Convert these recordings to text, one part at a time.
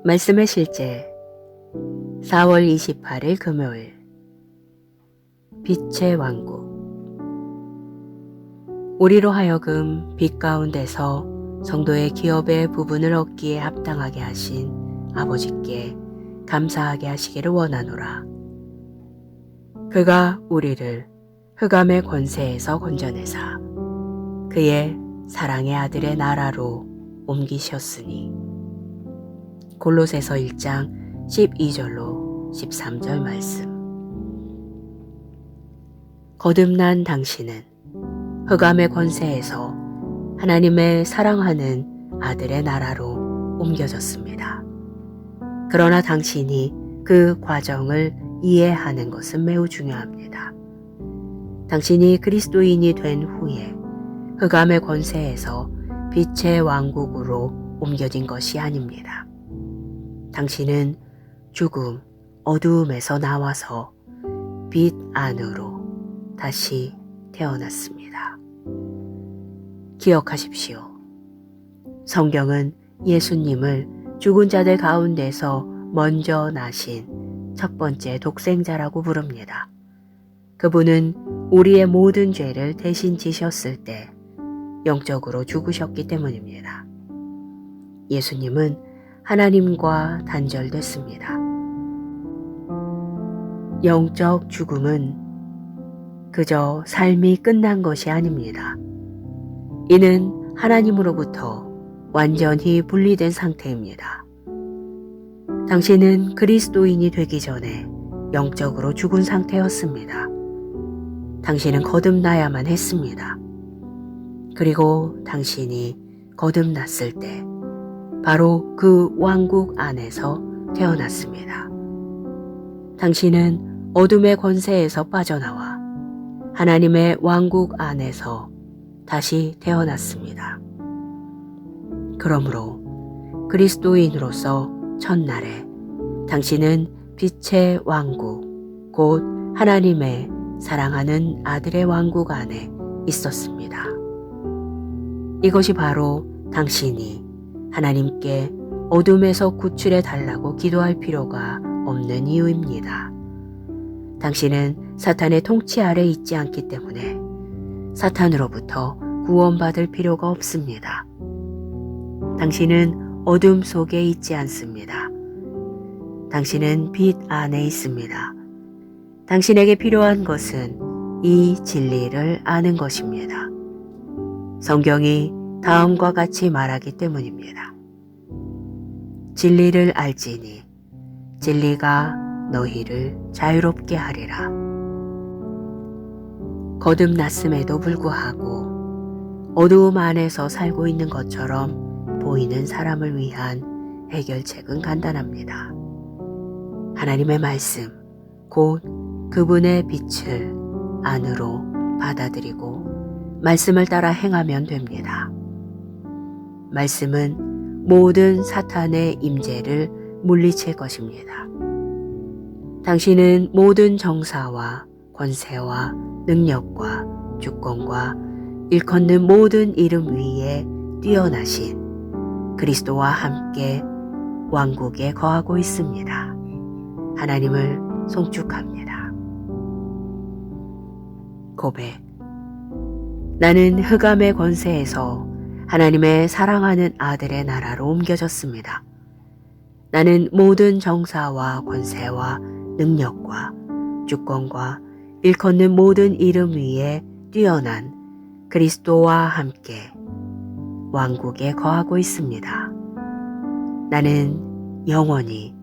말씀의 실제 4월 28일 금요일 빛의 왕국. 우리로 하여금 빛 가운데서 성도의 기업의 부분을 얻기에 합당하게 하신 아버지께 감사하게 하시기를 원하노라. 그가 우리를 흑암의 권세에서 건져내사 그의 사랑의 아들의 나라로 옮기셨으니. 골로새서 1장 12절로 13절 말씀. 거듭난 당신은 흑암의 권세에서 하나님의 사랑하는 아들의 나라로 옮겨졌습니다. 그러나 당신이 그 과정을 이해하는 것은 매우 중요합니다. 당신이 그리스도인이 된 후에 흑암의 권세에서 빛의 왕국으로 옮겨진 것이 아닙니다. 당신은 죽음, 어두움에서 나와서 빛 안으로 다시 태어났습니다. 기억하십시오. 성경은 예수님을 죽은 자들 가운데서 먼저 나신 첫 번째 독생자라고 부릅니다. 그분은 우리의 모든 죄를 대신 지셨을 때 영적으로 죽으셨기 때문입니다. 예수님은 하나님과 단절됐습니다. 영적 죽음은 그저 삶이 끝난 것이 아닙니다. 이는 하나님으로부터 완전히 분리된 상태입니다. 당신은 그리스도인이 되기 전에 영적으로 죽은 상태였습니다. 당신은 거듭나야만 했습니다. 그리고 당신이 거듭났을 때 바로 그 왕국 안에서 태어났습니다. 당신은 어둠의 권세에서 빠져나와 하나님의 왕국 안에서 다시 태어났습니다. 그러므로 그리스도인으로서 첫날에 당신은 빛의 왕국, 곧 하나님의 사랑하는 아들의 왕국 안에 있었습니다. 이것이 바로 당신이 하나님께 어둠에서 구출해 달라고 기도할 필요가 없는 이유입니다. 당신은 사탄의 통치 아래 있지 않기 때문에 사탄으로부터 구원받을 필요가 없습니다. 당신은 어둠 속에 있지 않습니다. 당신은 빛 안에 있습니다. 당신에게 필요한 것은 이 진리를 아는 것입니다. 성경이 다음과 같이 말하기 때문입니다. 진리를 알지니 진리가 너희를 자유롭게 하리라. 거듭났음에도 불구하고 어두움 안에서 살고 있는 것처럼 보이는 사람을 위한 해결책은 간단합니다. 하나님의 말씀, 곧 그분의 빛을 안으로 받아들이고 말씀을 따라 행하면 됩니다. 말씀은 모든 사탄의 임재를 물리칠 것입니다. 당신은 모든 정사와 권세와 능력과 주권과 일컫는 모든 이름 위에 뛰어나신 그리스도와 함께 왕국에 거하고 있습니다. 하나님을 송축합니다. 고백. 나는 흑암의 권세에서 하나님의 사랑하는 아들의 나라로 옮겨졌습니다. 나는 모든 정사와 권세와 능력과 주권과 일컫는 모든 이름 위에 뛰어난 그리스도와 함께 왕국에 거하고 있습니다. 나는 영원히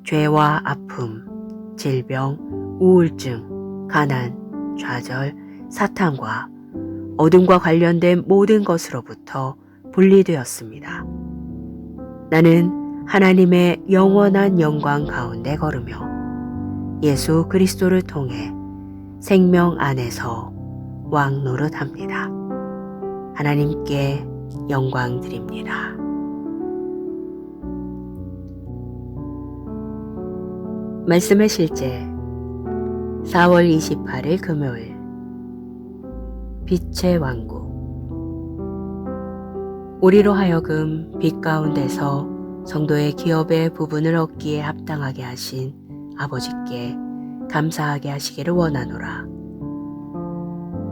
죄와 아픔, 질병, 우울증, 가난, 좌절, 사탄과 어둠과 관련된 모든 것으로부터 분리되었습니다. 나는 하나님의 영원한 영광 가운데 걸으며 예수 그리스도를 통해 생명 안에서 왕 노릇합니다. 하나님께 영광 드립니다. 말씀의 실제 4월 28일 금요일 빛의 왕국. 우리로 하여금 빛 가운데서 성도의 기업의 부분을 얻기에 합당하게 하신 아버지께 감사하게 하시기를 원하노라.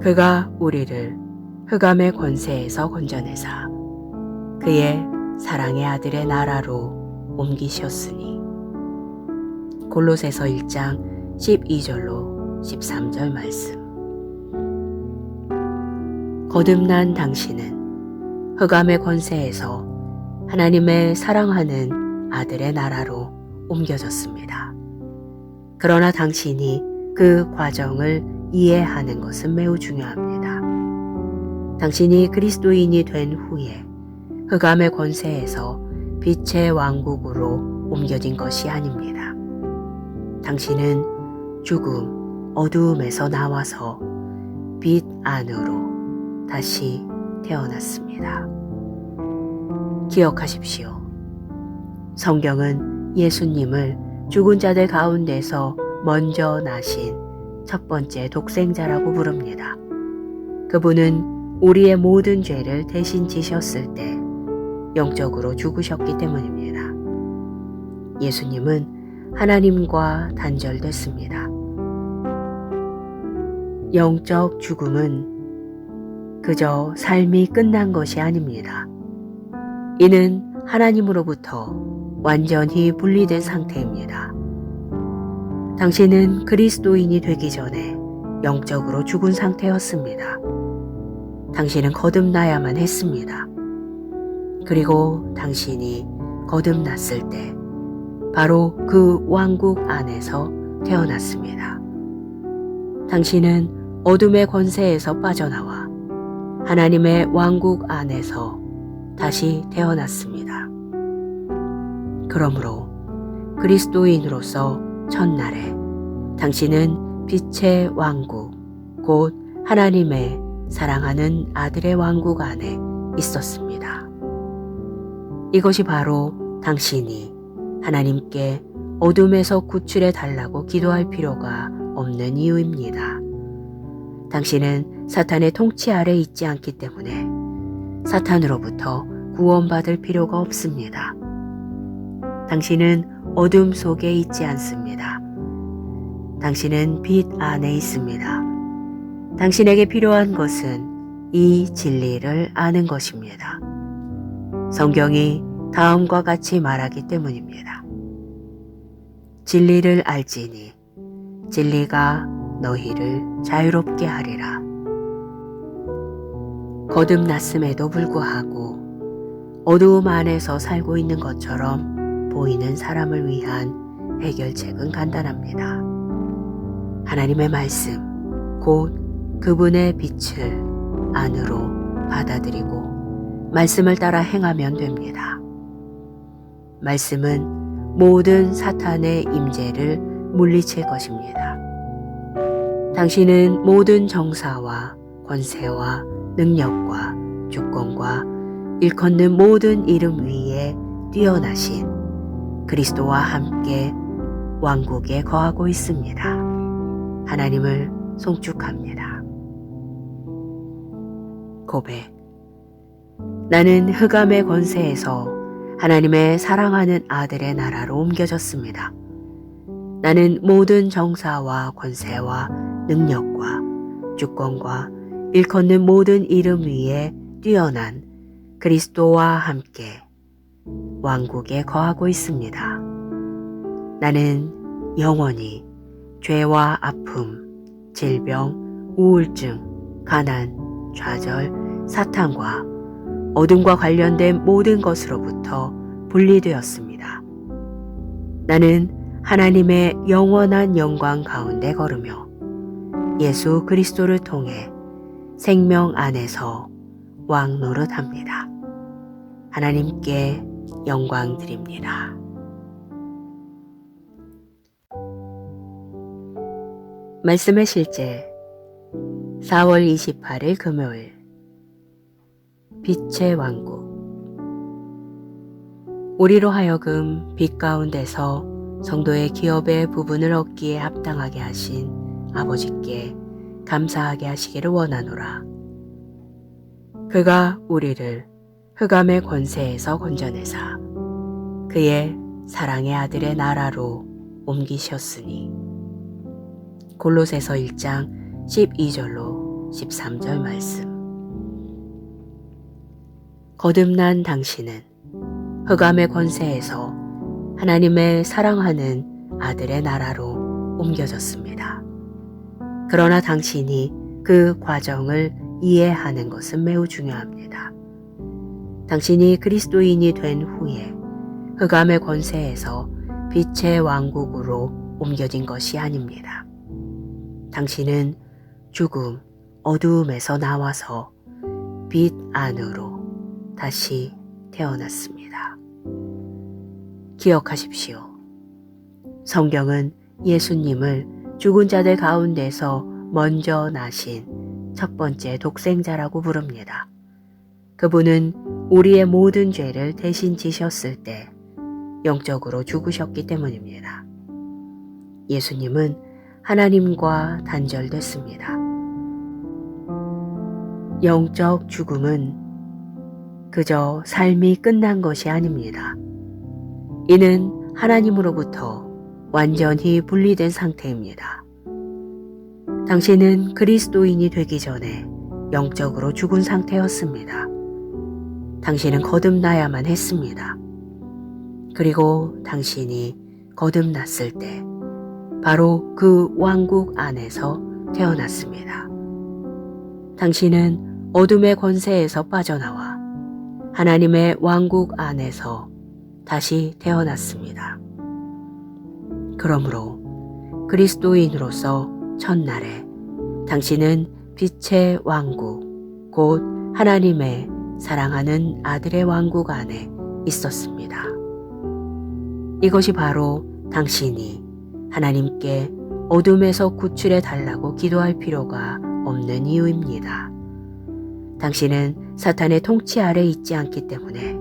그가 우리를 흑암의 권세에서 건져내사 그의 사랑의 아들의 나라로 옮기셨으니. 골로새서 1장 12절로 13절 말씀. 거듭난 당신은 흑암의 권세에서 하나님의 사랑하는 아들의 나라로 옮겨졌습니다. 그러나 당신이 그 과정을 이해하는 것은 매우 중요합니다. 당신이 그리스도인이 된 후에 흑암의 권세에서 빛의 왕국으로 옮겨진 것이 아닙니다. 당신은 죽음, 어두움에서 나와서 빛 안으로 다시 태어났습니다. 기억하십시오. 성경은 예수님을 죽은 자들 가운데서 먼저 나신 첫 번째 독생자라고 부릅니다. 그분은 우리의 모든 죄를 대신 지셨을 때 영적으로 죽으셨기 때문입니다. 예수님은 하나님과 단절됐습니다. 영적 죽음은 그저 삶이 끝난 것이 아닙니다. 이는 하나님으로부터 완전히 분리된 상태입니다. 당신은 그리스도인이 되기 전에 영적으로 죽은 상태였습니다. 당신은 거듭나야만 했습니다. 그리고 당신이 거듭났을 때 바로 그 왕국 안에서 태어났습니다. 당신은 어둠의 권세에서 빠져나와 하나님의 왕국 안에서 다시 태어났습니다. 그러므로 그리스도인으로서 첫날에 당신은 빛의 왕국, 곧 하나님의 사랑하는 아들의 왕국 안에 있었습니다. 이것이 바로 당신이 하나님께 어둠에서 구출해 달라고 기도할 필요가 없는 이유입니다. 당신은 사탄의 통치 아래 있지 않기 때문에 사탄으로부터 구원받을 필요가 없습니다. 당신은 어둠 속에 있지 않습니다. 당신은 빛 안에 있습니다. 당신에게 필요한 것은 이 진리를 아는 것입니다. 성경이 다음과 같이 말하기 때문입니다. 진리를 알지니 진리가 너희를 자유롭게 하리라. 거듭났음에도 불구하고 어두움 안에서 살고 있는 것처럼 보이는 사람을 위한 해결책은 간단합니다. 하나님의 말씀, 곧 그분의 빛을 안으로 받아들이고 말씀을 따라 행하면 됩니다. 말씀은 모든 사탄의 임재를 물리칠 것입니다. 당신은 모든 정사와 권세와 능력과 주권과 일컫는 모든 이름 위에 뛰어나신 그리스도와 함께 왕국에 거하고 있습니다. 하나님을 송축합니다. 고백. 나는 흑암의 권세에서 하나님의 사랑하는 아들의 나라로 옮겨졌습니다. 나는 모든 정사와 권세와 능력과 주권과 일컫는 모든 이름 위에 뛰어난 그리스도와 함께 왕국에 거하고 있습니다. 나는 영원히 죄와 아픔, 질병, 우울증, 가난, 좌절, 사탄과 어둠과 관련된 모든 것으로부터 분리되었습니다. 나는 하나님의 영원한 영광 가운데 걸으며 예수 그리스도를 통해 생명 안에서 왕 노릇합니다. 하나님께 영광 드립니다. 말씀의 실제 4월 28일 금요일 빛의 왕국. 우리로 하여금 빛 가운데서 성도의 기업의 부분을 얻기에 합당하게 하신 아버지께 감사하게 하시기를 원하노라. 그가 우리를 흑암의 권세에서 건져내사 그의 사랑의 아들의 나라로 옮기셨으니. 골로새서 1장 12절로 13절 말씀. 거듭난 당신은 흑암의 권세에서 하나님의 사랑하는 아들의 나라로 옮겨졌습니다. 그러나 당신이 그 과정을 이해하는 것은 매우 중요합니다. 당신이 그리스도인이 된 후에 흑암의 권세에서 빛의 왕국으로 옮겨진 것이 아닙니다. 당신은 죽음, 어두움에서 나와서 빛 안으로 다시 태어났습니다. 기억하십시오. 성경은 예수님을 죽은 자들 가운데서 먼저 나신 첫 번째 독생자라고 부릅니다. 그분은 우리의 모든 죄를 대신 지셨을 때 영적으로 죽으셨기 때문입니다. 예수님은 하나님과 단절됐습니다. 영적 죽음은 그저 삶이 끝난 것이 아닙니다. 이는 하나님으로부터 완전히 분리된 상태입니다. 당신은 그리스도인이 되기 전에 영적으로 죽은 상태였습니다. 당신은 거듭나야만 했습니다. 그리고 당신이 거듭났을 때 바로 그 왕국 안에서 태어났습니다. 당신은 어둠의 권세에서 빠져나와 하나님의 왕국 안에서 다시 태어났습니다. 그러므로 그리스도인으로서 첫날에 당신은 빛의 왕국, 곧 하나님의 사랑하는 아들의 왕국 안에 있었습니다. 이것이 바로 당신이 하나님께 어둠에서 구출해 달라고 기도할 필요가 없는 이유입니다. 당신은 사탄의 통치 아래 있지 않기 때문에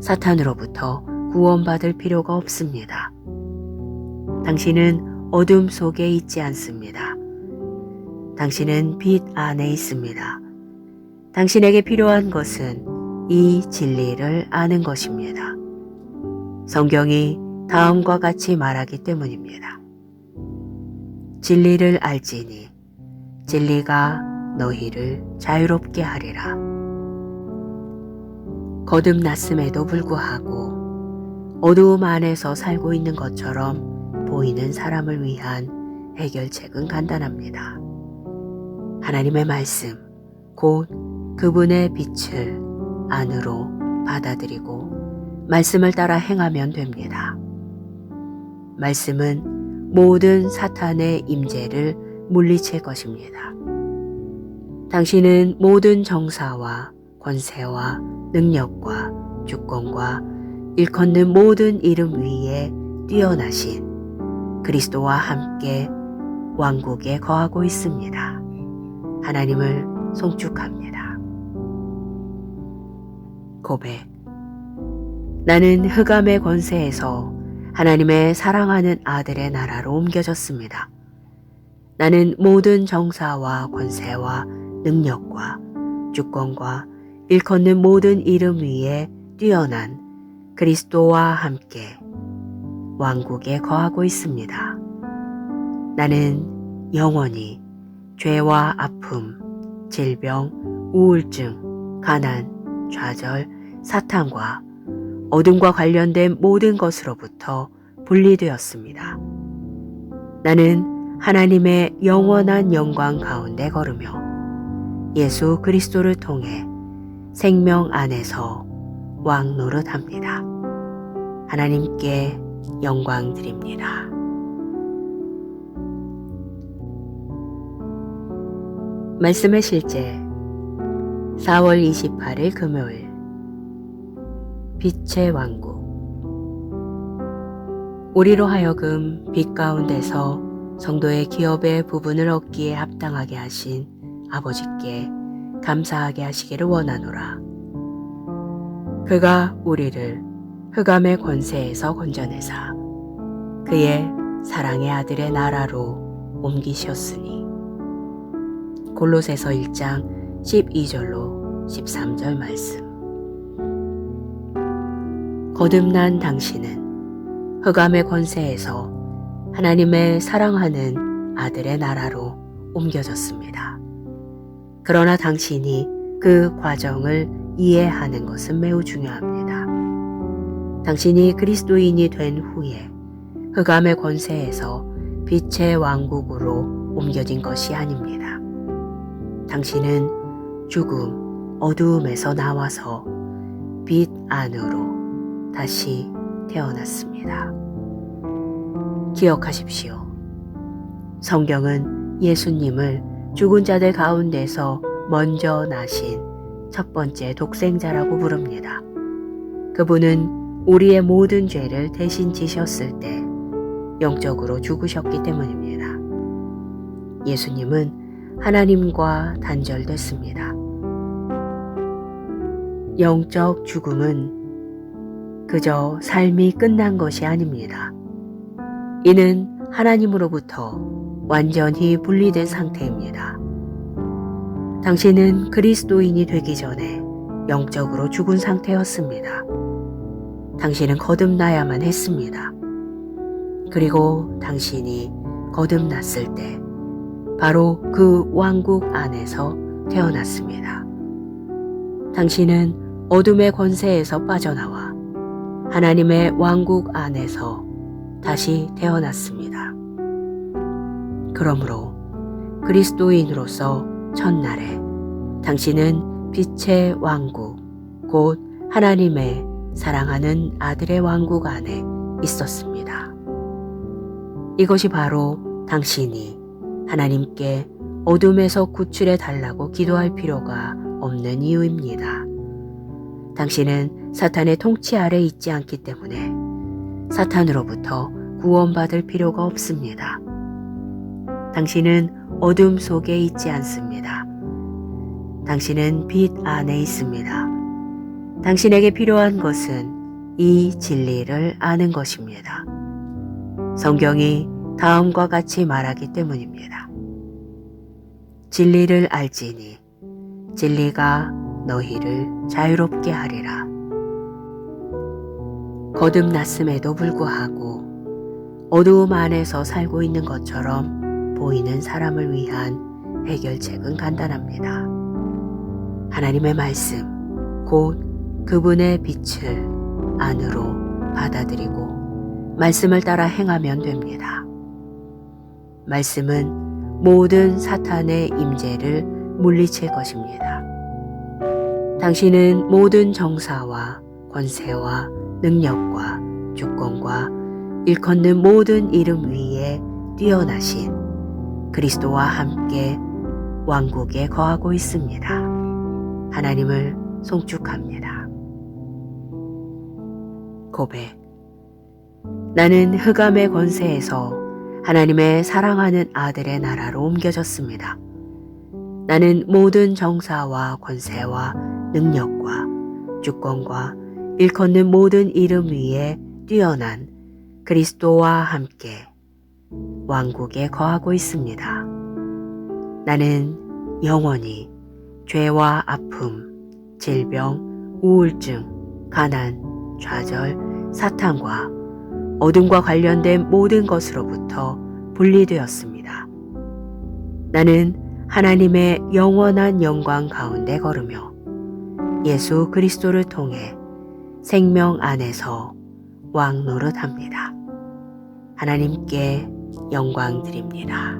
사탄으로부터 구원받을 필요가 없습니다. 당신은 어둠 속에 있지 않습니다. 당신은 빛 안에 있습니다. 당신에게 필요한 것은 이 진리를 아는 것입니다. 성경이 다음과 같이 말하기 때문입니다. 진리를 알지니 진리가 너희를 자유롭게 하리라. 거듭났음에도 불구하고 어두움 안에서 살고 있는 것처럼 보이는 사람을 위한 해결책은 간단합니다. 하나님의 말씀, 곧 그분의 빛을 안으로 받아들이고 말씀을 따라 행하면 됩니다. 말씀은 모든 사탄의 임재를 물리칠 것입니다. 당신은 모든 정사와 권세와 능력과 주권과 일컫는 모든 이름 위에 뛰어나신 그리스도와 함께 왕국에 거하고 있습니다. 하나님을 송축합니다. 고백. 나는 흑암의 권세에서 하나님의 사랑하는 아들의 나라로 옮겨졌습니다. 나는 모든 정사와 권세와 능력과 주권과 일컫는 모든 이름 위에 뛰어난 그리스도와 함께 왕국에 거하고 있습니다. 나는 영원히 죄와 아픔, 질병, 우울증, 가난, 좌절, 사탄과 어둠과 관련된 모든 것으로부터 분리되었습니다. 나는 하나님의 영원한 영광 가운데 걸으며 예수 그리스도를 통해 생명 안에서 왕 노릇합니다. 하나님께 영광 드립니다. 말씀의 실제 4월 28일 금요일 빛의 왕국. 우리로 하여금 빛 가운데서 성도의 기업의 부분을 얻기에 합당하게 하신 아버지께 감사하게 하시기를 원하노라. 그가 우리를 흑암의 권세에서 건져내사 그의 사랑의 아들의 나라로 옮기셨으니. 골로새서 1장 12절로 13절 말씀. 거듭난 당신은 흑암의 권세에서 하나님의 사랑하는 아들의 나라로 옮겨졌습니다. 그러나 당신이 그 과정을 이해하는 것은 매우 중요합니다. 당신이 그리스도인이 된 후에 흑암의 권세에서 빛의 왕국으로 옮겨진 것이 아닙니다. 당신은 죽음, 어두움에서 나와서 빛 안으로 다시 태어났습니다. 기억하십시오. 성경은 예수님을 죽은 자들 가운데서 먼저 나신 첫 번째 독생자라고 부릅니다. 그분은 우리의 모든 죄를 대신 지셨을 때 영적으로 죽으셨기 때문입니다. 예수님은 하나님과 단절됐습니다. 영적 죽음은 그저 삶이 끝난 것이 아닙니다. 이는 하나님으로부터 완전히 분리된 상태입니다. 당신은 그리스도인이 되기 전에 영적으로 죽은 상태였습니다. 당신은 거듭나야만 했습니다. 그리고 당신이 거듭났을 때 바로 그 왕국 안에서 태어났습니다. 당신은 어둠의 권세에서 빠져나와 하나님의 왕국 안에서 다시 태어났습니다. 그러므로 그리스도인으로서 첫날에 당신은 빛의 왕국, 곧 하나님의 사랑하는 아들의 왕국 안에 있었습니다. 이것이 바로 당신이 하나님께 어둠에서 구출해 달라고 기도할 필요가 없는 이유입니다. 당신은 사탄의 통치 아래 있지 않기 때문에 사탄으로부터 구원받을 필요가 없습니다. 당신은 어둠 속에 있지 않습니다. 당신은 빛 안에 있습니다. 당신에게 필요한 것은 이 진리를 아는 것입니다. 성경이 다음과 같이 말하기 때문입니다. 진리를 알지니 진리가 너희를 자유롭게 하리라. 거듭났음에도 불구하고 어두움 안에서 살고 있는 것처럼 보이는 사람을 위한 해결책은 간단합니다. 하나님의 말씀, 곧 그분의 빛을 안으로 받아들이고 말씀을 따라 행하면 됩니다. 말씀은 모든 사탄의 임재를 물리칠 것입니다. 당신은 모든 정사와 권세와 능력과 주권과 일컫는 모든 이름 위에 뛰어나신 그리스도와 함께 왕국에 거하고 있습니다. 하나님을 송축합니다. 고백. 나는 흑암의 권세에서 하나님의 사랑하는 아들의 나라로 옮겨졌습니다. 나는 모든 정사와 권세와 능력과 주권과 일컫는 모든 이름 위에 뛰어난 그리스도와 함께 왕국에 거하고 있습니다. 나는 영원히 죄와 아픔, 질병, 우울증, 가난, 좌절, 사탄과 어둠과 관련된 모든 것으로부터 분리되었습니다. 나는 하나님의 영원한 영광 가운데 걸으며 예수 그리스도를 통해 생명 안에서 왕 노릇합니다. 하나님께 영광 드립니다.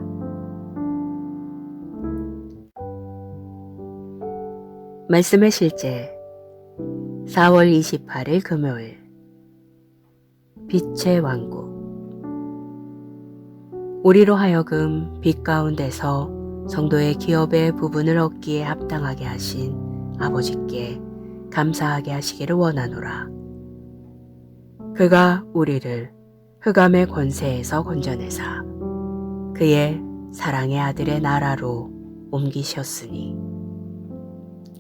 말씀의 실제 4월 28일 금요일 빛의 왕국. 우리로 하여금 빛 가운데서 성도의 기업의 부분을 얻기에 합당하게 하신 아버지께 감사하게 하시기를 원하노라. 그가 우리를 흑암의 권세에서 건져내사 그의 사랑의 아들의 나라로 옮기셨으니.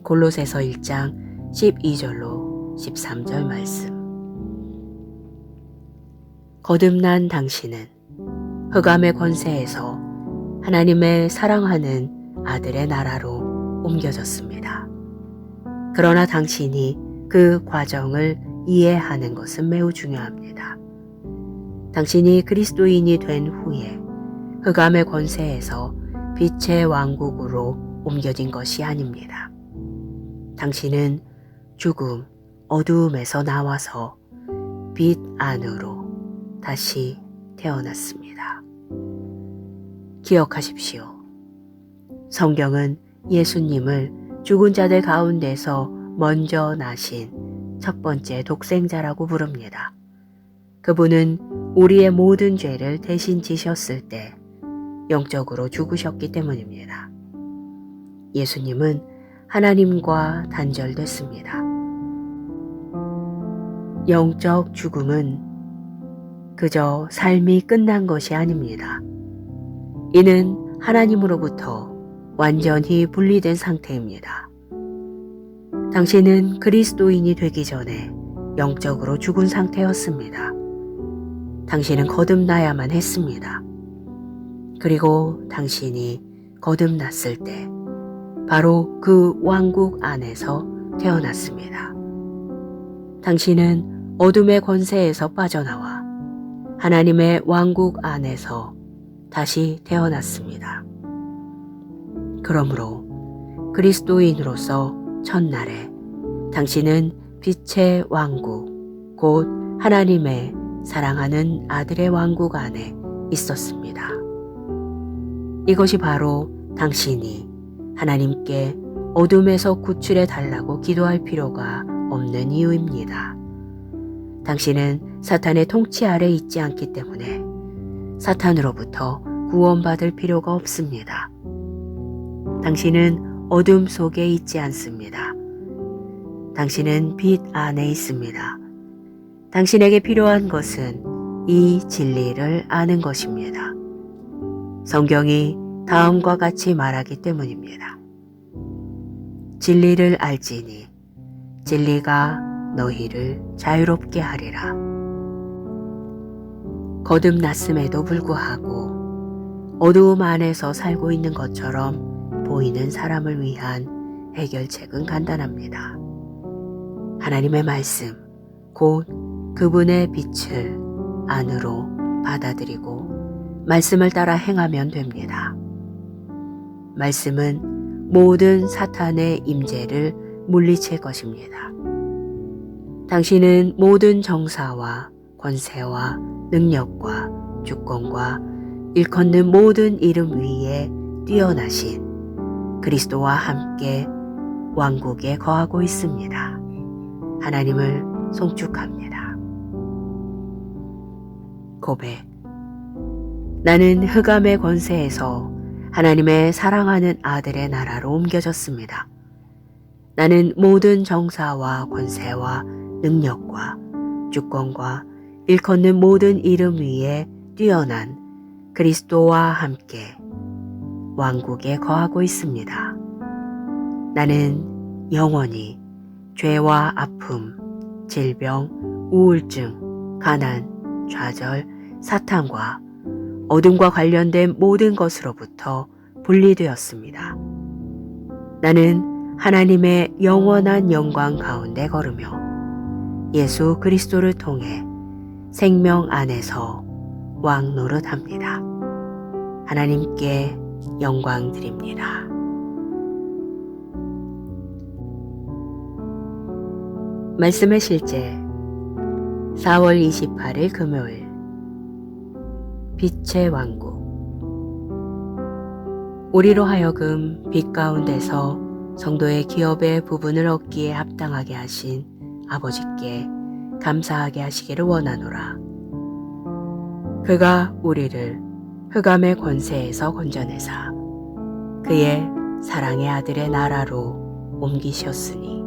골로새서 1장 12절로 13절 말씀. 거듭난 당신은 흑암의 권세에서 하나님의 사랑하는 아들의 나라로 옮겨졌습니다. 그러나 당신이 그 과정을 이해하는 것은 매우 중요합니다. 당신이 그리스도인이 된 후에 흑암의 권세에서 빛의 왕국으로 옮겨진 것이 아닙니다. 당신은 죽음, 어두움에서 나와서 빛 안으로 다시 태어났습니다. 기억하십시오. 성경은 예수님을 죽은 자들 가운데서 먼저 나신 첫 번째 독생자라고 부릅니다. 그분은 우리의 모든 죄를 대신 지셨을 때 영적으로 죽으셨기 때문입니다. 예수님은 하나님과 단절됐습니다. 영적 죽음은 그저 삶이 끝난 것이 아닙니다. 이는 하나님으로부터 완전히 분리된 상태입니다. 당신은 그리스도인이 되기 전에 영적으로 죽은 상태였습니다. 당신은 거듭나야만 했습니다. 그리고 당신이 거듭났을 때 바로 그 왕국 안에서 태어났습니다. 당신은 어둠의 권세에서 빠져나와 하나님의 왕국 안에서 다시 태어났습니다. 그러므로 그리스도인으로서 첫날에 당신은 빛의 왕국, 곧 하나님의 사랑하는 아들의 왕국 안에 있었습니다. 이것이 바로 당신이 하나님께 어둠에서 구출해 달라고 기도할 필요가 없는 이유입니다. 당신은 사탄의 통치 아래 있지 않기 때문에 사탄으로부터 구원받을 필요가 없습니다. 당신은 어둠 속에 있지 않습니다. 당신은 빛 안에 있습니다. 당신에게 필요한 것은 이 진리를 아는 것입니다. 성경이 다음과 같이 말하기 때문입니다. 진리를 알지니 진리가 너희를 자유롭게 하리라. 거듭났음에도 불구하고 어두움 안에서 살고 있는 것처럼 보이는 사람을 위한 해결책은 간단합니다. 하나님의 말씀, 곧 그분의 빛을 안으로 받아들이고 말씀을 따라 행하면 됩니다. 말씀은 모든 사탄의 임재를 물리칠 것입니다. 당신은 모든 정사와 권세와 능력과 주권과 일컫는 모든 이름 위에 뛰어나신 그리스도와 함께 왕국에 거하고 있습니다. 하나님을 송축합니다. 고백. 나는 흑암의 권세에서 하나님의 사랑하는 아들의 나라로 옮겨졌습니다. 나는 모든 정사와 권세와 능력과 주권과 일컫는 모든 이름 위에 뛰어난 그리스도와 함께 왕국에 거하고 있습니다. 나는 영원히 죄와 아픔, 질병, 우울증, 가난, 좌절, 사탄과 어둠과 관련된 모든 것으로부터 분리되었습니다. 나는 하나님의 영원한 영광 가운데 걸으며 예수 그리스도를 통해 생명 안에서 왕 노릇합니다. 하나님께 영광 드립니다. 말씀의 실제 4월 28일 금요일 빛의 왕국. 우리로 하여금 빛 가운데서 성도의 기업의 부분을 얻기에 합당하게 하신 아버지께 감사하게 하시기를 원하노라. 그가 우리를 흑암의 권세에서 건져내사 그의 사랑의 아들의 나라로 옮기셨으니.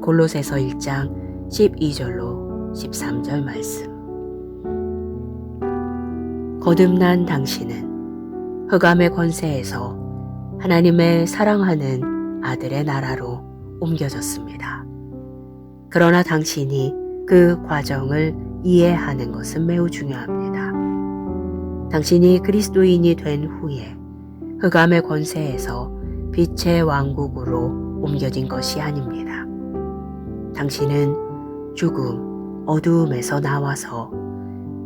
골로새서 1장 12절로 13절 말씀. 거듭난 당신은 흑암의 권세에서 하나님의 사랑하는 아들의 나라로 옮겨졌습니다. 그러나 당신이 그 과정을 이해하는 것은 매우 중요합니다. 당신이 그리스도인이 된 후에 흑암의 권세에서 빛의 왕국으로 옮겨진 것이 아닙니다. 당신은 죽음, 어두움에서 나와서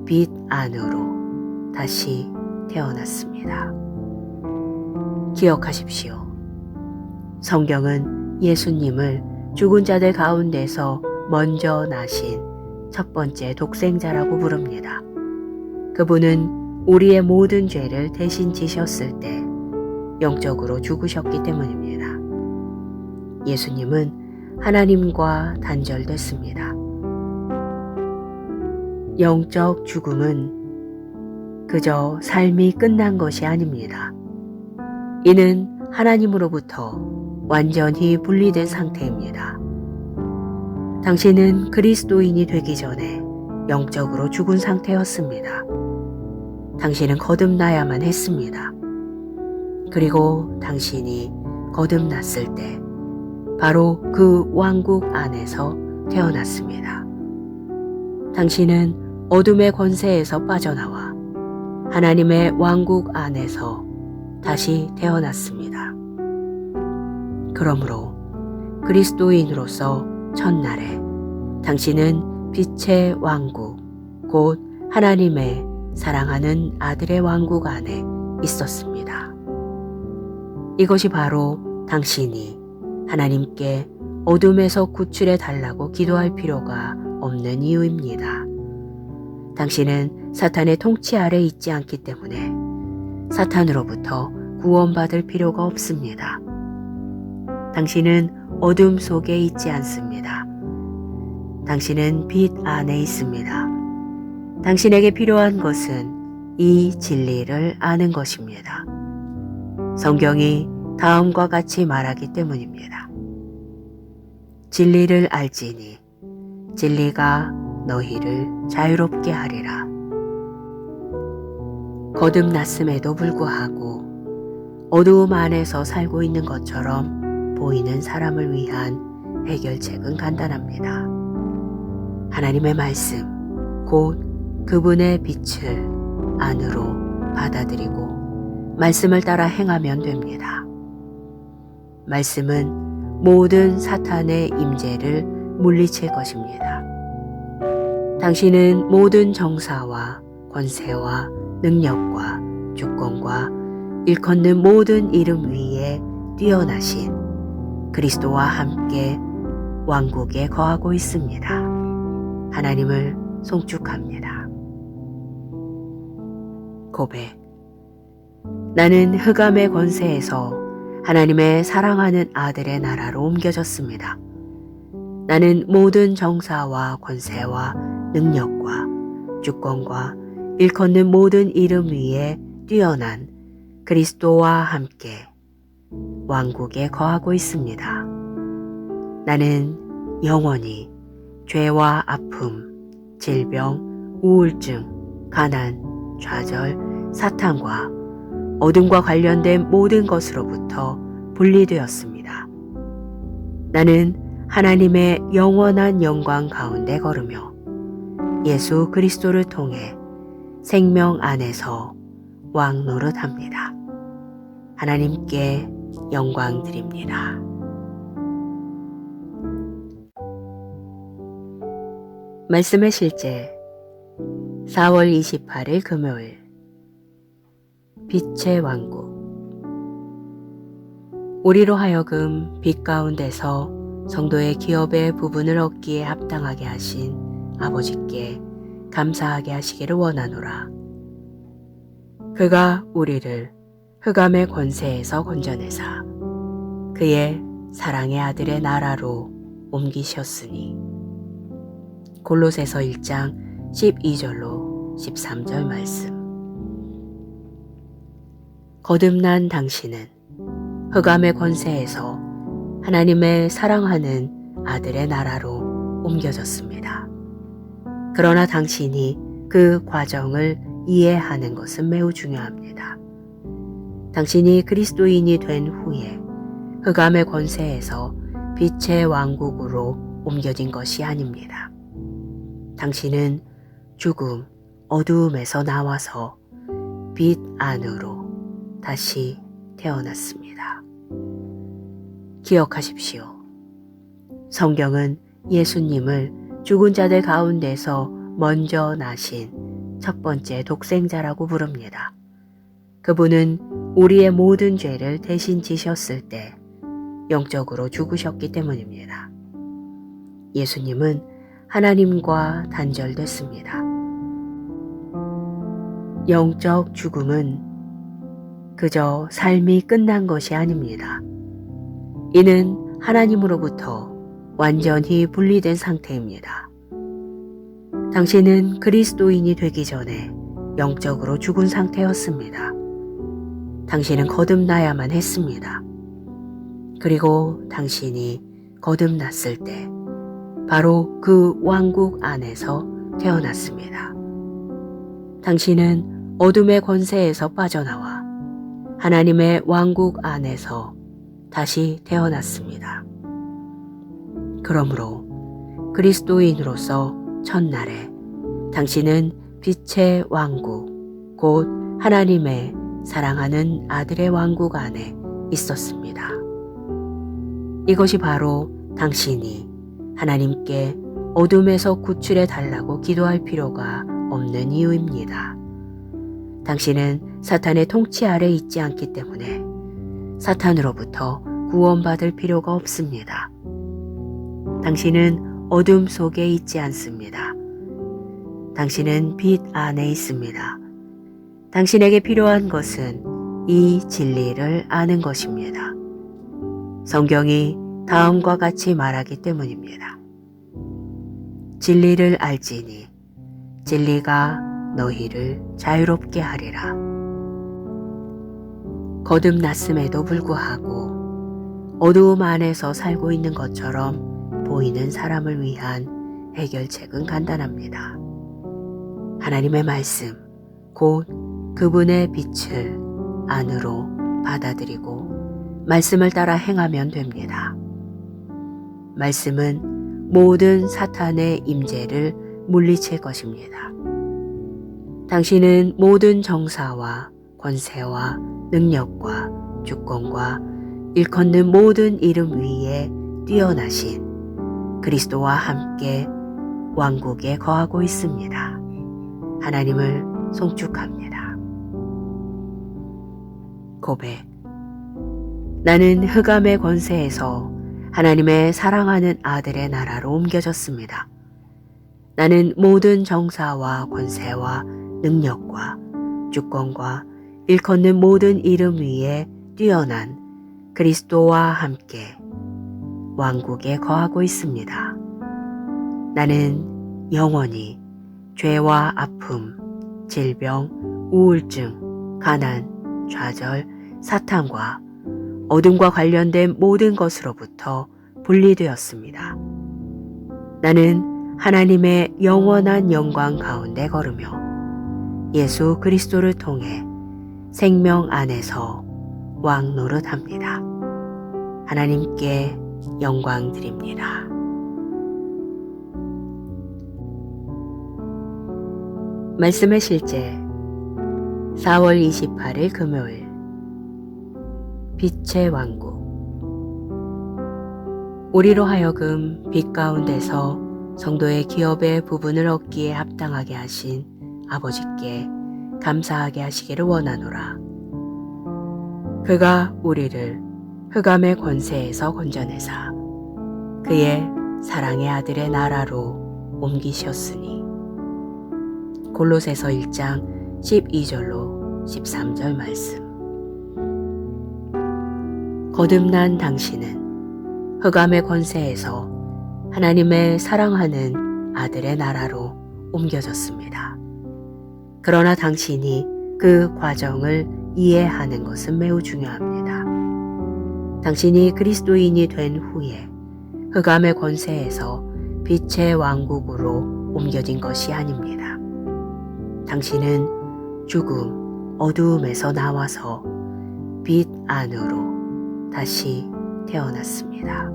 빛 안으로 다시 태어났습니다. 기억하십시오. 성경은 예수님을 죽은 자들 가운데서 먼저 나신 첫 번째 독생자라고 부릅니다. 그분은 우리의 모든 죄를 대신 지셨을 때 영적으로 죽으셨기 때문입니다. 예수님은 하나님과 단절됐습니다. 영적 죽음은 그저 삶이 끝난 것이 아닙니다. 이는 하나님으로부터 완전히 분리된 상태입니다. 당신은 그리스도인이 되기 전에 영적으로 죽은 상태였습니다. 당신은 거듭나야만 했습니다. 그리고 당신이 거듭났을 때 바로 그 왕국 안에서 태어났습니다. 당신은 어둠의 권세에서 빠져나와 하나님의 왕국 안에서 다시 태어났습니다. 그러므로 그리스도인으로서 첫날에 당신은 빛의 왕국, 곧 하나님의 사랑하는 아들의 왕국 안에 있었습니다. 이것이 바로 당신이 하나님께 어둠에서 구출해 달라고 기도할 필요가 없는 이유입니다. 당신은 사탄의 통치 아래 있지 않기 때문에 사탄으로부터 구원받을 필요가 없습니다. 당신은 어둠 속에 있지 않습니다. 당신은 빛 안에 있습니다. 당신에게 필요한 것은 이 진리를 아는 것입니다. 성경이 다음과 같이 말하기 때문입니다. 진리를 알지니 진리가 너희를 자유롭게 하리라. 거듭났음에도 불구하고 어두움 안에서 살고 있는 것처럼 보이는 사람을 위한 해결책은 간단합니다. 하나님의 말씀, 곧 그분의 빛을 안으로 받아들이고 말씀을 따라 행하면 됩니다. 말씀은 모든 사탄의 임재를 물리칠 것입니다. 당신은 모든 정사와 권세와 능력과 주권과 일컫는 모든 이름 위에 뛰어나신 그리스도와 함께 왕국에 거하고 있습니다. 하나님을 송축합니다. 고백. 나는 흑암의 권세에서 하나님의 사랑하는 아들의 나라로 옮겨졌습니다. 나는 모든 정사와 권세와 능력과 주권과 일컫는 모든 이름 위에 뛰어난 그리스도와 함께 왕국에 거하고 있습니다. 나는 영원히 죄와 아픔, 질병, 우울증, 가난, 좌절, 사탄과 어둠과 관련된 모든 것으로부터 분리되었습니다. 나는 하나님의 영원한 영광 가운데 걸으며 예수 그리스도를 통해 생명 안에서 왕 노릇합니다. 하나님께 영광 드립니다. 말씀의 실제 4월 28일 금요일 빛의 왕국. 우리로 하여금 빛 가운데서 성도의 기업의 부분을 얻기에 합당하게 하신 아버지께 감사하게 하시기를 원하노라. 그가 우리를 흑암의 권세에서 건져내사 그의 사랑의 아들의 나라로 옮기셨으니. 골로새서 1장 12절로 13절 말씀. 거듭난 당신은 흑암의 권세에서 하나님의 사랑하는 아들의 나라로 옮겨졌습니다. 그러나 당신이 그 과정을 이해하는 것은 매우 중요합니다. 당신이 그리스도인이 된 후에 흑암의 권세에서 빛의 왕국으로 옮겨진 것이 아닙니다. 당신은 죽음, 어두움에서 나와서 빛 안으로 다시 태어났습니다. 기억하십시오. 성경은 예수님을 죽은 자들 가운데서 먼저 나신 첫 번째 독생자라고 부릅니다. 그분은 우리의 모든 죄를 대신 지셨을 때 영적으로 죽으셨기 때문입니다. 예수님은 하나님과 단절됐습니다. 영적 죽음은 그저 삶이 끝난 것이 아닙니다. 이는 하나님으로부터 완전히 분리된 상태입니다. 당신은 그리스도인이 되기 전에 영적으로 죽은 상태였습니다. 당신은 거듭나야만 했습니다. 그리고 당신이 거듭났을 때 바로 그 왕국 안에서 태어났습니다. 당신은 어둠의 권세에서 빠져나와 하나님의 왕국 안에서 다시 태어났습니다. 그러므로 그리스도인으로서 첫날에 당신은 빛의 왕국, 곧 하나님의 사랑하는 아들의 왕국 안에 있었습니다. 이것이 바로 당신이 하나님께 어둠에서 구출해 달라고 기도할 필요가 없는 이유입니다. 당신은 사탄의 통치 아래 있지 않기 때문에 사탄으로부터 구원받을 필요가 없습니다. 당신은 어둠 속에 있지 않습니다. 당신은 빛 안에 있습니다. 당신에게 필요한 것은 이 진리를 아는 것입니다. 성경이 다음과 같이 말하기 때문입니다. 진리를 알지니 진리가 너희를 자유롭게 하리라. 거듭났음에도 불구하고 어두움 안에서 살고 있는 것처럼 보이는 사람을 위한 해결책은 간단합니다. 하나님의 말씀, 곧 그분의 빛을 안으로 받아들이고 말씀을 따라 행하면 됩니다. 말씀은 모든 사탄의 임재를 물리칠 것입니다. 당신은 모든 정사와 권세와 능력과 주권과 일컫는 모든 이름 위에 뛰어나신 그리스도와 함께 왕국에 거하고 있습니다. 하나님을 송축합니다. 고백. 나는 흑암의 권세에서 하나님의 사랑하는 아들의 나라로 옮겨졌습니다. 나는 모든 정사와 권세와 능력과 주권과 일컫는 모든 이름 위에 뛰어난 그리스도와 함께 왕국에 거하고 있습니다. 나는 영원히 죄와 아픔, 질병, 우울증, 가난, 좌절, 사탄과 어둠과 관련된 모든 것으로부터 분리되었습니다. 나는 하나님의 영원한 영광 가운데 걸으며 예수 그리스도를 통해 생명 안에서 왕 노릇합니다. 하나님께 영광 드립니다. 말씀의 실제 4월 28일 금요일 빛의 왕국. 우리로 하여금 빛 가운데서 성도의 기업의 부분을 얻기에 합당하게 하신 아버지께 감사하게 하시기를 원하노라. 그가 우리를 흑암의 권세에서 건져내사 그의 사랑의 아들의 나라로 옮기셨으니. 골로새서 1장 12절로 13절 말씀. 거듭난 당신은 흑암의 권세에서 하나님의 사랑하는 아들의 나라로 옮겨졌습니다. 그러나 당신이 그 과정을 이해하는 것은 매우 중요합니다. 당신이 그리스도인이 된 후에 흑암의 권세에서 빛의 왕국으로 옮겨진 것이 아닙니다. 당신은 죽음, 어두움에서 나와서 빛 안으로 다시 태어났습니다.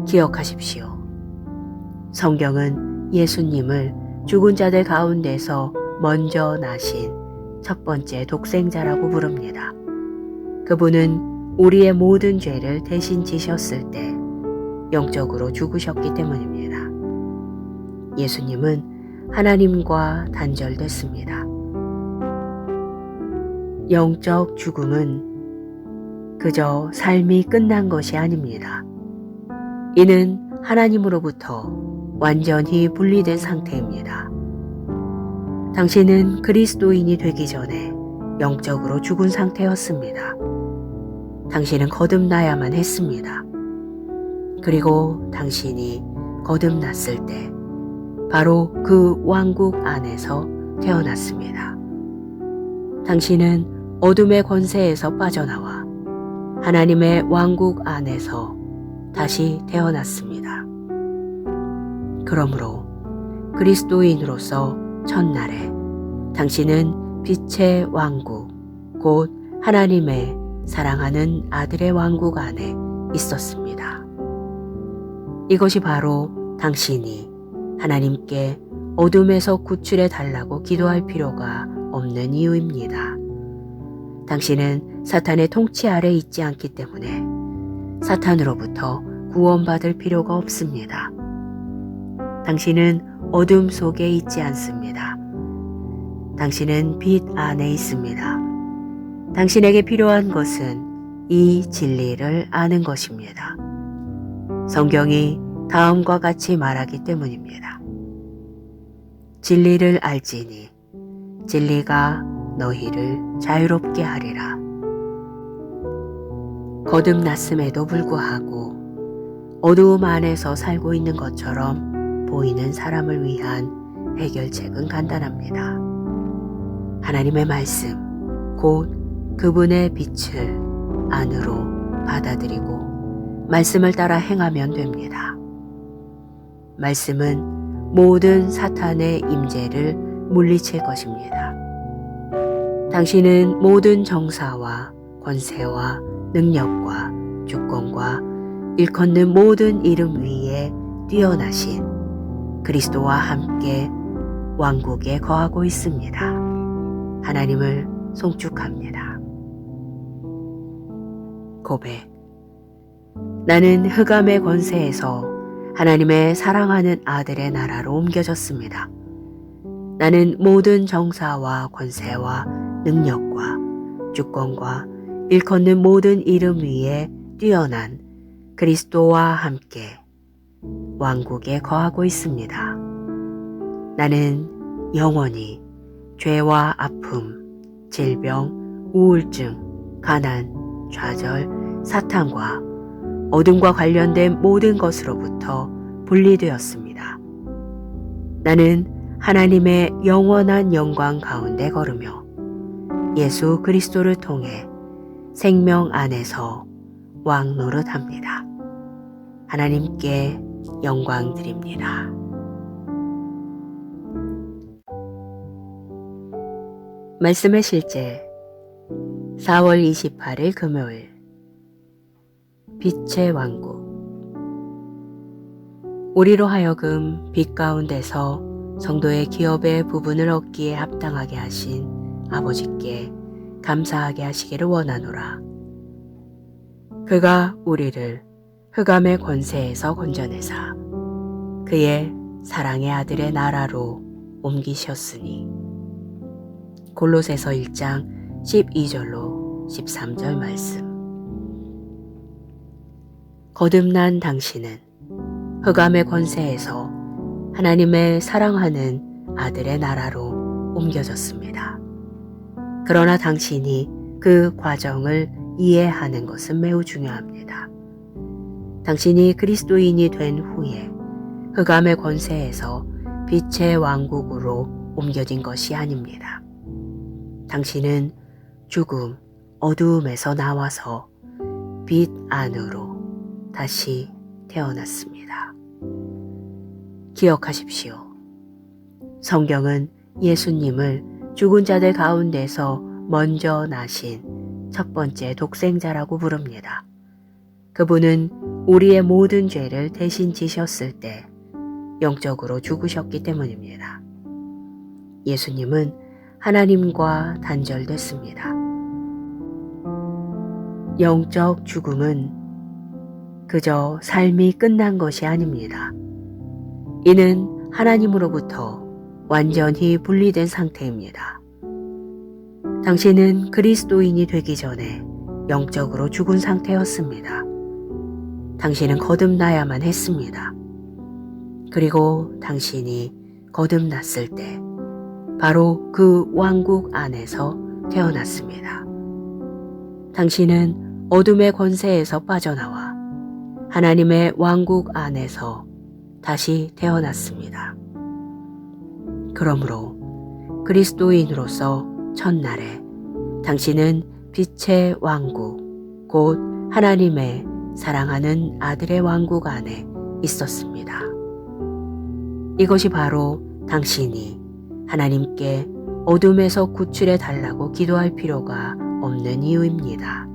기억하십시오. 성경은 예수님을 죽은 자들 가운데서 먼저 나신 첫 번째 독생자라고 부릅니다. 그분은 우리의 모든 죄를 대신 지셨을 때 영적으로 죽으셨기 때문입니다. 예수님은 하나님과 단절됐습니다. 영적 죽음은 그저 삶이 끝난 것이 아닙니다. 이는 하나님으로부터 완전히 분리된 상태입니다. 당신은 그리스도인이 되기 전에 영적으로 죽은 상태였습니다. 당신은 거듭나야만 했습니다. 그리고 당신이 거듭났을 때 바로 그 왕국 안에서 태어났습니다. 당신은 어둠의 권세에서 빠져나와 하나님의 왕국 안에서 다시 태어났습니다. 그러므로 그리스도인으로서 첫날에 당신은 빛의 왕국, 곧 하나님의 사랑하는 아들의 왕국 안에 있었습니다. 이것이 바로 당신이 하나님께 어둠에서 구출해 달라고 기도할 필요가 없는 이유입니다. 당신은 사탄의 통치 아래 있지 않기 때문에 사탄으로부터 구원받을 필요가 없습니다. 당신은 어둠 속에 있지 않습니다. 당신은 빛 안에 있습니다. 당신에게 필요한 것은 이 진리를 아는 것입니다. 성경이 다음과 같이 말하기 때문입니다. 진리를 알지니 진리가 너희를 자유롭게 하리라. 거듭났음에도 불구하고 어두움 안에서 살고 있는 것처럼 보이는 사람을 위한 해결책은 간단합니다. 하나님의 말씀, 곧 그분의 빛을 안으로 받아들이고 말씀을 따라 행하면 됩니다. 말씀은 모든 사탄의 임재를 물리칠 것입니다. 당신은 모든 정사와 권세와 능력과 주권과 일컫는 모든 이름 위에 뛰어나신 그리스도와 함께 왕국에 거하고 있습니다. 하나님을 송축합니다. 고백. 나는 흑암의 권세에서 하나님의 사랑하는 아들의 나라로 옮겨졌습니다. 나는 모든 정사와 권세와 능력과 주권과 일컫는 모든 이름 위에 뛰어난 그리스도와 함께 왕국에 거하고 있습니다. 나는 영원히 죄와 아픔, 질병, 우울증, 가난, 좌절, 사탄과 어둠과 관련된 모든 것으로부터 분리되었습니다. 나는 하나님의 영원한 영광 가운데 걸으며 예수 그리스도를 통해 생명 안에서 왕 노릇합니다. 하나님께 영광 드립니다. 말씀의 실제 4월 28일 금요일 빛의 왕국. 우리로 하여금 빛 가운데서 성도의 기업의 부분을 얻기에 합당하게 하신 아버지께 감사하게 하시기를 원하노라. 그가 우리를 흑암의 권세에서 건져내사 그의 사랑의 아들의 나라로 옮기셨으니. 골로새서 1장 12절로 13절 말씀. 거듭난 당신은 흑암의 권세에서 하나님의 사랑하는 아들의 나라로 옮겨졌습니다. 그러나 당신이 그 과정을 이해하는 것은 매우 중요합니다. 당신이 그리스도인이 된 후에 흑암의 권세에서 빛의 왕국으로 옮겨진 것이 아닙니다. 당신은 죽음, 어두움에서 나와서 빛 안으로 다시 태어났습니다. 기억하십시오. 성경은 예수님을 죽은 자들 가운데서 먼저 나신 첫 번째 독생자라고 부릅니다. 그분은 우리의 모든 죄를 대신 지셨을 때 영적으로 죽으셨기 때문입니다. 예수님은 하나님과 단절됐습니다. 영적 죽음은 그저 삶이 끝난 것이 아닙니다. 이는 하나님으로부터 완전히 분리된 상태입니다. 당신은 그리스도인이 되기 전에 영적으로 죽은 상태였습니다. 당신은 거듭나야만 했습니다. 그리고 당신이 거듭났을 때 바로 그 왕국 안에서 태어났습니다. 당신은 어둠의 권세에서 빠져나와 하나님의 왕국 안에서 다시 태어났습니다. 그러므로 그리스도인으로서 첫날에 당신은 빛의 왕국, 곧 하나님의 사랑하는 아들의 왕국 안에 있었습니다. 이것이 바로 당신이 하나님께 어둠에서 구출해 달라고 기도할 필요가 없는 이유입니다.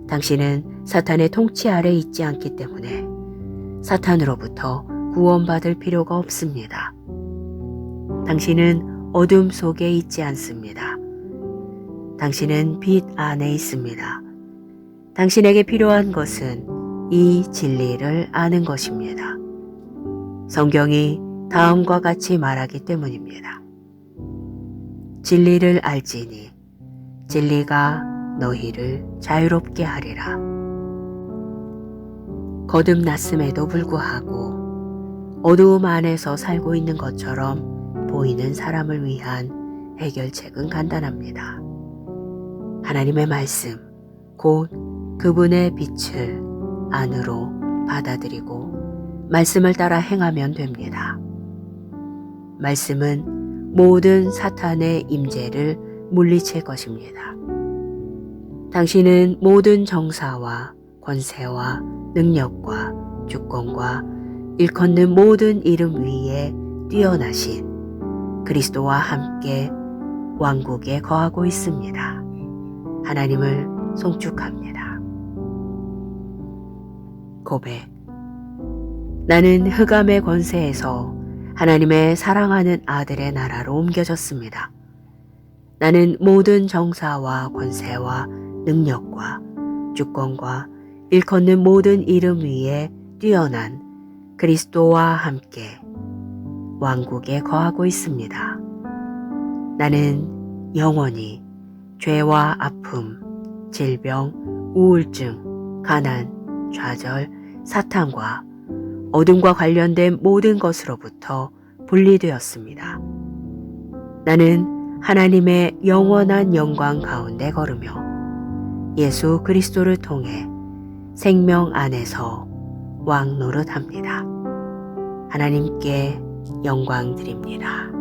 당신은 사탄의 통치 아래 있지 않기 때문에 사탄으로부터 구원받을 필요가 없습니다. 당신은 어둠 속에 있지 않습니다. 당신은 빛 안에 있습니다. 당신에게 필요한 것은 이 진리를 아는 것입니다. 성경이 다음과 같이 말하기 때문입니다. 진리를 알지니 진리가 너희를 자유롭게 하리라. 거듭났음에도 불구하고 어두움 안에서 살고 있는 것처럼 보이는 사람을 위한 해결책은 간단합니다. 하나님의 말씀, 곧 그분의 빛을 안으로 받아들이고 말씀을 따라 행하면 됩니다. 말씀은 모든 사탄의 임재를 물리칠 것입니다. 당신은 모든 정사와 권세와 능력과 주권과 일컫는 모든 이름 위에 뛰어나신 그리스도와 함께 왕국에 거하고 있습니다. 하나님을 송축합니다. 고백. 나는 흑암의 권세에서 하나님의 사랑하는 아들의 나라로 옮겨졌습니다. 나는 모든 정사와 권세와 능력과 주권과 일컫는 모든 이름 위에 뛰어난 그리스도와 함께 왕국에 거하고 있습니다. 나는 영원히 죄와 아픔, 질병, 우울증, 가난, 좌절, 사탄과 어둠과 관련된 모든 것으로부터 분리되었습니다. 나는 하나님의 영원한 영광 가운데 걸으며 예수 그리스도를 통해 생명 안에서 왕 노릇합니다. 하나님께 영광 드립니다.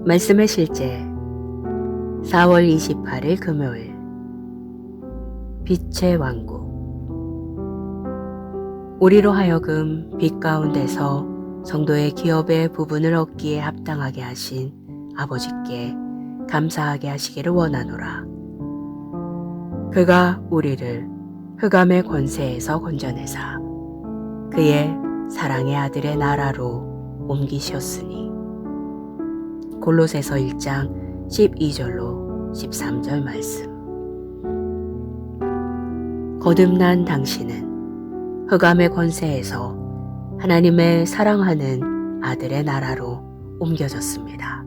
말씀의 실제 4월 28일 금요일 빛의 왕국. 우리로 하여금 빛 가운데서 성도의 기업의 부분을 얻기에 합당하게 하신 아버지께 감사하게 하시기를 원하노라. 그가 우리를 흑암의 권세에서 건져내사 그의 사랑의 아들의 나라로 옮기셨으니. 골로새서 1장 12절로 13절 말씀. 거듭난 당신은 흑암의 권세에서 하나님의 사랑하는 아들의 나라로 옮겨졌습니다.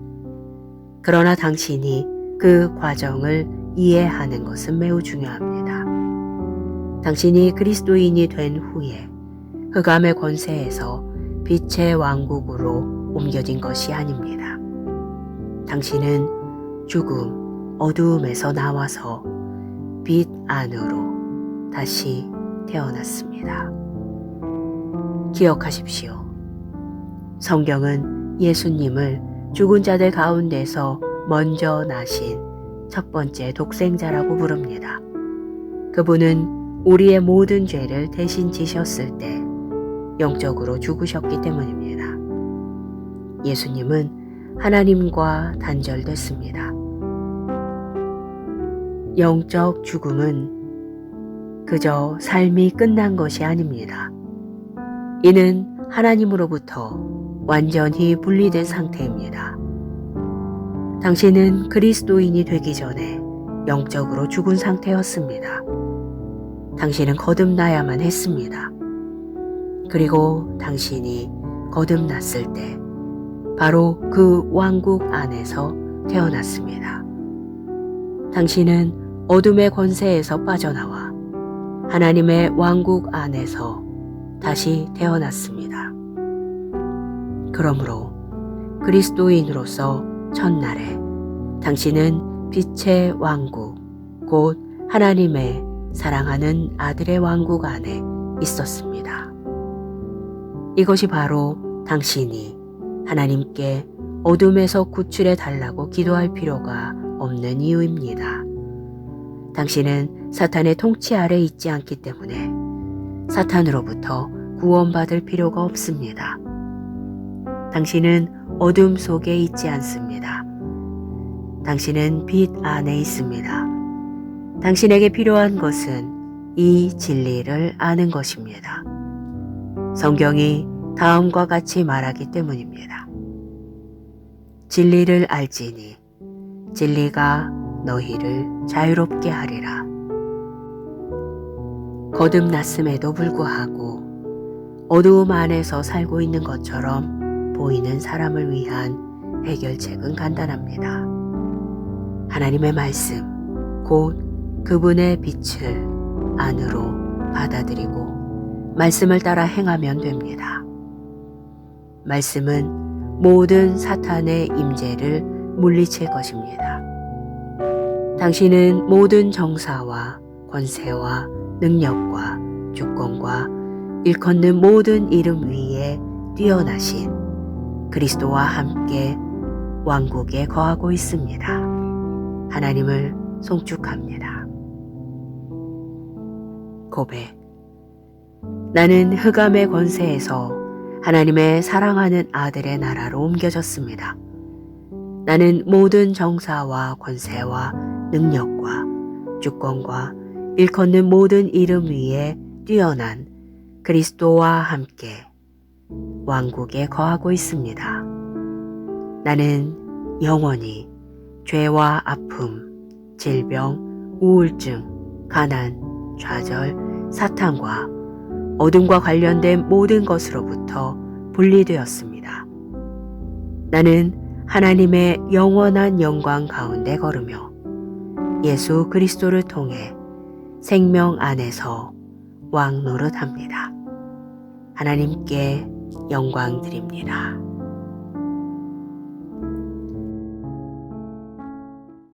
그러나 당신이 그 과정을 이해하는 것은 매우 중요합니다. 당신이 그리스도인이 된 후에 흑암의 권세에서 빛의 왕국으로 옮겨진 것이 아닙니다. 당신은 죽음, 어두움에서 나와서 빛 안으로 다시 태어났습니다. 기억하십시오. 성경은 예수님을 죽은 자들 가운데서 먼저 나신 첫 번째 독생자라고 부릅니다. 그분은 우리의 모든 죄를 대신 지셨을 때 영적으로 죽으셨기 때문입니다. 예수님은 하나님과 단절됐습니다. 영적 죽음은 그저 삶이 끝난 것이 아닙니다. 이는 하나님으로부터 완전히 분리된 상태입니다. 당신은 그리스도인이 되기 전에 영적으로 죽은 상태였습니다. 당신은 거듭나야만 했습니다. 그리고 당신이 거듭났을 때 바로 그 왕국 안에서 태어났습니다. 당신은 어둠의 권세에서 빠져나와 하나님의 왕국 안에서 다시 태어났습니다. 그러므로 그리스도인으로서 첫날에 당신은 빛의 왕국, 곧 하나님의 사랑하는 아들의 왕국 안에 있었습니다. 이것이 바로 당신이 하나님께 어둠에서 구출해 달라고 기도할 필요가 없는 이유입니다. 당신은 사탄의 통치 아래 있지 않기 때문에 사탄으로부터 구원받을 필요가 없습니다. 당신은 어둠 속에 있지 않습니다. 당신은 빛 안에 있습니다. 당신에게 필요한 것은 이 진리를 아는 것입니다. 성경이 다음과 같이 말하기 때문입니다. 진리를 알지니 진리가 너희를 자유롭게 하리라. 거듭났음에도 불구하고 어두움 안에서 살고 있는 것처럼 보이는 사람을 위한 해결책은 간단합니다. 하나님의 말씀, 곧 그분의 빛을 안으로 받아들이고 말씀을 따라 행하면 됩니다. 말씀은 모든 사탄의 임재를 물리칠 것입니다. 당신은 모든 정사와 권세와 능력과 주권과 일컫는 모든 이름 위에 뛰어나신 그리스도와 함께 왕국에 거하고 있습니다. 하나님을 송축합니다. 고백. 나는 흑암의 권세에서 하나님의 사랑하는 아들의 나라로 옮겨졌습니다. 나는 모든 정사와 권세와 능력과 주권과 일컫는 모든 이름 위에 뛰어난 그리스도와 함께 왕국에 거하고 있습니다. 나는 영원히 죄와 아픔, 질병, 우울증, 가난, 좌절, 사탄과 어둠과 관련된 모든 것으로부터 분리되었습니다. 나는 하나님의 영원한 영광 가운데 걸으며 예수 그리스도를 통해 생명 안에서 왕 노릇합니다. 하나님께 영광 드립니다.